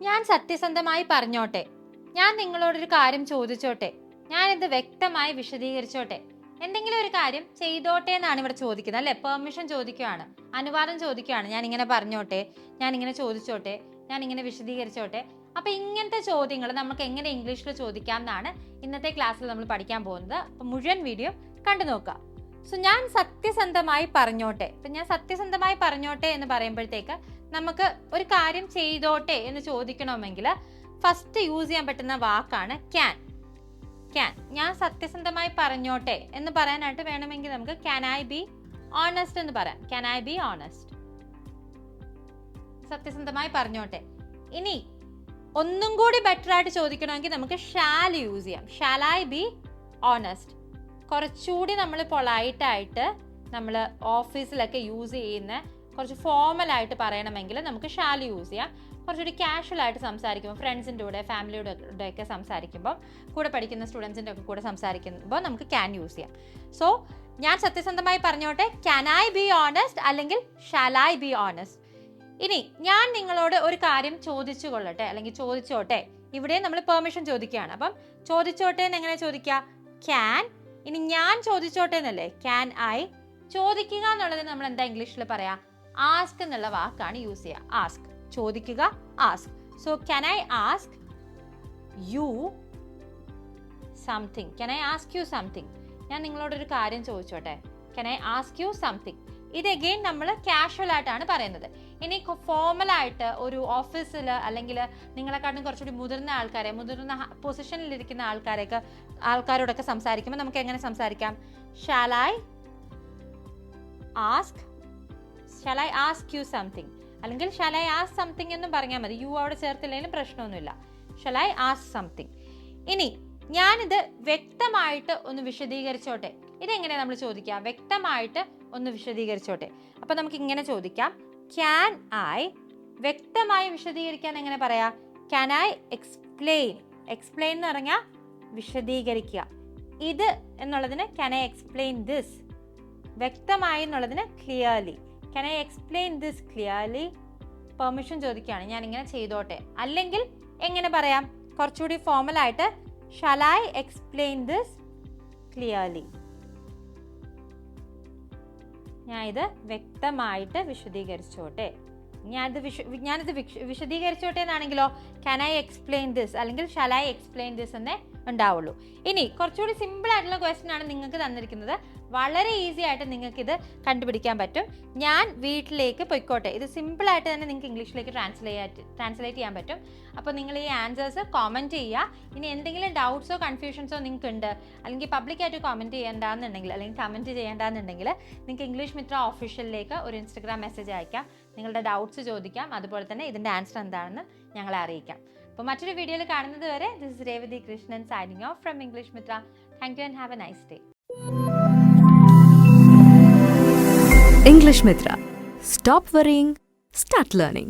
ഞാൻ സത്യസന്ധമായി പറഞ്ഞോട്ടെ, ഞാൻ നിങ്ങളോടൊരു കാര്യം ചോദിച്ചോട്ടെ, ഞാനിത് വ്യക്തമായി വിശദീകരിച്ചോട്ടെ, എന്തെങ്കിലും ഒരു കാര്യം ചെയ്തോട്ടെ എന്നാണ് ഇവിടെ ചോദിക്കുന്നത് അല്ലെ. പെർമിഷൻ ചോദിക്കുകയാണ്, അനുവാദം ചോദിക്കുകയാണ്. ഞാൻ ഇങ്ങനെ പറഞ്ഞോട്ടെ, ഞാൻ ഇങ്ങനെ ചോദിച്ചോട്ടെ, ഞാൻ ഇങ്ങനെ വിശദീകരിച്ചോട്ടെ. അപ്പൊ ഇങ്ങനത്തെ ചോദ്യങ്ങൾ നമുക്ക് എങ്ങനെ ഇംഗ്ലീഷിൽ ചോദിക്കാം എന്നാണ് ഇന്നത്തെ ക്ലാസ്സിൽ നമ്മൾ പഠിക്കാൻ പോകുന്നത്. അപ്പൊ മുഴുവൻ വീഡിയോ കണ്ടു നോക്കുക. സോ ഞാൻ സത്യസന്ധമായി പറഞ്ഞോട്ടെ. ഇപ്പൊ ഞാൻ സത്യസന്ധമായി പറഞ്ഞോട്ടെ എന്ന് പറയുമ്പോഴത്തേക്ക് നമുക്ക് ഒരു കാര്യം ചെയ്തോട്ടെ എന്ന് ചോദിക്കണമെങ്കിൽ ഫസ്റ്റ് യൂസ് ചെയ്യാൻ പറ്റുന്ന വാക്കാണ് ക്യാൻ. ക്യാൻ. ഞാൻ സത്യസന്ധമായി പറഞ്ഞോട്ടെ എന്ന് പറയാനായിട്ട് വേണമെങ്കിൽ നമുക്ക് ക്യാൻ ഐ ബി ഓണസ്റ്റ് എന്ന് പറയാം. ക്യാൻ ഐ ബി ഓണസ്റ്റ്, സത്യസന്ധമായി പറഞ്ഞോട്ടെ. ഇനി ഒന്നും കൂടി ബെറ്റർ ആയിട്ട് ചോദിക്കണമെങ്കിൽ നമുക്ക് ഷാൽ യൂസ് ചെയ്യാം. Shall I be honest. കുറച്ചുകൂടി നമ്മൾ പൊളൈറ്റായിട്ട് നമ്മൾ ഓഫീസിലൊക്കെ യൂസ് ചെയ്യുന്ന കുറച്ച് ഫോർമലായിട്ട് പറയണമെങ്കിൽ നമുക്ക് ഷാൽ യൂസ് ചെയ്യാം. കുറച്ചുകൂടി കാഷ്വൽ ആയിട്ട് സംസാരിക്കുമ്പോൾ, ഫ്രണ്ട്സിൻ്റെ കൂടെ ഫാമിലിയുടെ ഒക്കെ സംസാരിക്കുമ്പോൾ, കൂടെ പഠിക്കുന്ന സ്റ്റുഡൻസിൻ്റെ ഒക്കെ കൂടെ സംസാരിക്കുമ്പോൾ നമുക്ക് ക്യാൻ യൂസ് ചെയ്യാം. സോ ഞാൻ സത്യസന്ധമായി പറഞ്ഞോട്ടെ, ക്യാൻ ഐ ബി ഓണസ്റ്റ് അല്ലെങ്കിൽ ഷാൽ ഐ ബി ഓണസ്റ്റ്. ഇനി ഞാൻ നിങ്ങളോട് ഒരു കാര്യം ചോദിച്ചു കൊള്ളട്ടെ അല്ലെങ്കിൽ ചോദിച്ചോട്ടെ. ഇവിടെ നമ്മൾ പെർമിഷൻ ചോദിക്കുകയാണ്. അപ്പം ചോദിച്ചോട്ടെ എന്ന് എങ്ങനെ ചോദിക്കുക? ക്യാൻ. ഇനി ഞാൻ ചോദിച്ചോട്ടെ എന്നല്ലേ, ക്യാൻ ഐ. ചോദിക്കുക എന്നുള്ളതിന് നമ്മൾ എന്താ ഇംഗ്ലീഷിൽ പറയാ? ആസ്ക് എന്നുള്ള വാക്കാണ് യൂസ് ചെയ്യുക. ആസ്ക്, ചോദിക്കുക, ask. So can I ask you something. Can I ask you something. ഞാൻ നിങ്ങളോടൊരു കാര്യം ചോദിച്ചോട്ടെ, can I ask you something. ഇത് അഗെയിൻ നമ്മൾ കാഷ്വൽ ആയിട്ടാണ് പറയുന്നത്. ഇനി ഫോർമലായിട്ട് ഒരു ഓഫീസിൽ അല്ലെങ്കിൽ നിങ്ങളെക്കാട്ടും കുറച്ചുകൂടി മുതിർന്ന പൊസിഷനിലിരിക്കുന്ന ആൾക്കാരോടൊക്കെ സംസാരിക്കുമ്പോൾ നമുക്ക് എങ്ങനെ സംസാരിക്കാം? Shall I ask you something അല്ലെങ്കിൽ ഷാൽ ഐ ആസ്ക് സംതിങ് എന്നും പറഞ്ഞാൽ മതി. യു അവിടെ ചേർത്തില്ലെങ്കിലും പ്രശ്നമൊന്നുമില്ല. Shall I ask something. ഇനി ഞാനിത് വ്യക്തമായിട്ട് ഒന്ന് വിശദീകരിച്ചോട്ടെ. ഇതെങ്ങനെയാണ് നമ്മൾ ചോദിക്കുക? വ്യക്തമായിട്ട് ഒന്ന് വിശദീകരിച്ചോട്ടെ. അപ്പൊ നമുക്ക് ഇങ്ങനെ ചോദിക്കാം, ക്യാൻ ഐ. വ്യക്തമായി വിശദീകരിക്കാൻ എങ്ങനെ പറയാ? Can I explain. എക്സ്പ്ലെയിൻ എന്ന് പറഞ്ഞാൽ വിശദീകരിക്കുക. ഇത് എന്നുള്ളതിന് ക്യാൻ ഐ എക്സ്പ്ലെയിൻ ദിസ്. വ്യക്തമായി എന്നുള്ളതിന് clearly. Can I explain this clearly. Permission ചോദിക്കുകയാണ്, ഞാൻ ഇങ്ങനെ ചെയ്തോട്ടെ. അല്ലെങ്കിൽ എങ്ങനെ പറയാം? കുറച്ചുകൂടി ഫോർമലായിട്ട് shall I explain this clearly. ഞാൻ ഇത് വ്യക്തമായിട്ട് വിശദീകരിച്ചോട്ടെ. ഞാനിത് വിശദീകരിച്ചോട്ടെ എന്നാണെങ്കിലോ ക്യാൻ ഐ എക്സ്പ്ലെയിൻ ദിസ് അല്ലെങ്കിൽ ഷാൽ ഐ എക്സ്പ്ലെയിൻ ദിസ് എന്നേ ഉണ്ടാവുള്ളൂ. ഇനി കുറച്ചുകൂടി സിമ്പിൾ ആയിട്ടുള്ള ക്വസ്റ്റ്യൻ ആണ് നിങ്ങൾക്ക് തന്നിരിക്കുന്നത്. വളരെ ഈസി ആയിട്ട് നിങ്ങൾക്ക് ഇത് കണ്ടുപിടിക്കാൻ പറ്റും. ഞാൻ വീട്ടിലേക്ക് പൊയ്ക്കോട്ടെ. ഇത് സിമ്പിൾ ആയിട്ട് തന്നെ നിങ്ങൾക്ക് ഇംഗ്ലീഷിലേക്ക് ട്രാൻസ്ലേറ്റ് ചെയ്യാൻ പറ്റും. അപ്പോൾ നിങ്ങൾ ഈ ആൻസേഴ്സ് കോമൻറ്റ് ചെയ്യുക. ഇനി എന്തെങ്കിലും ഡൗട്ട്സോ കൺഫ്യൂഷൻസോ നിങ്ങൾക്ക് ഉണ്ട്, അല്ലെങ്കിൽ പബ്ലിക്കായിട്ട് കോമൻറ്റ് ചെയ്യേണ്ടെന്നുണ്ടെങ്കിൽ അല്ലെങ്കിൽ കമൻറ്റ് ചെയ്യേണ്ടെന്നുണ്ടെങ്കിൽ നിങ്ങൾക്ക് ഇംഗ്ലീഷ് മിത്ര ഒഫീഷ്യലിലേക്ക് ഒരു ഇൻസ്റ്റഗ്രാം മെസ്സേജ് അയക്കാം. നിങ്ങളുടെ ഡൗട്ട്സ് ചോദിക്കാം. അതുപോലെ തന്നെ ഇതിൻ്റെ ആൻസർ എന്താണെന്ന് ഞങ്ങളെ അറിയിക്കാം. അപ്പോൾ മറ്റൊരു വീഡിയോയിൽ കാണുന്നത് വരെ, this is Revathi Krishnan signing off from English Mitra. Thank you and have a nice day. English Mitra. Stop worrying, start learning.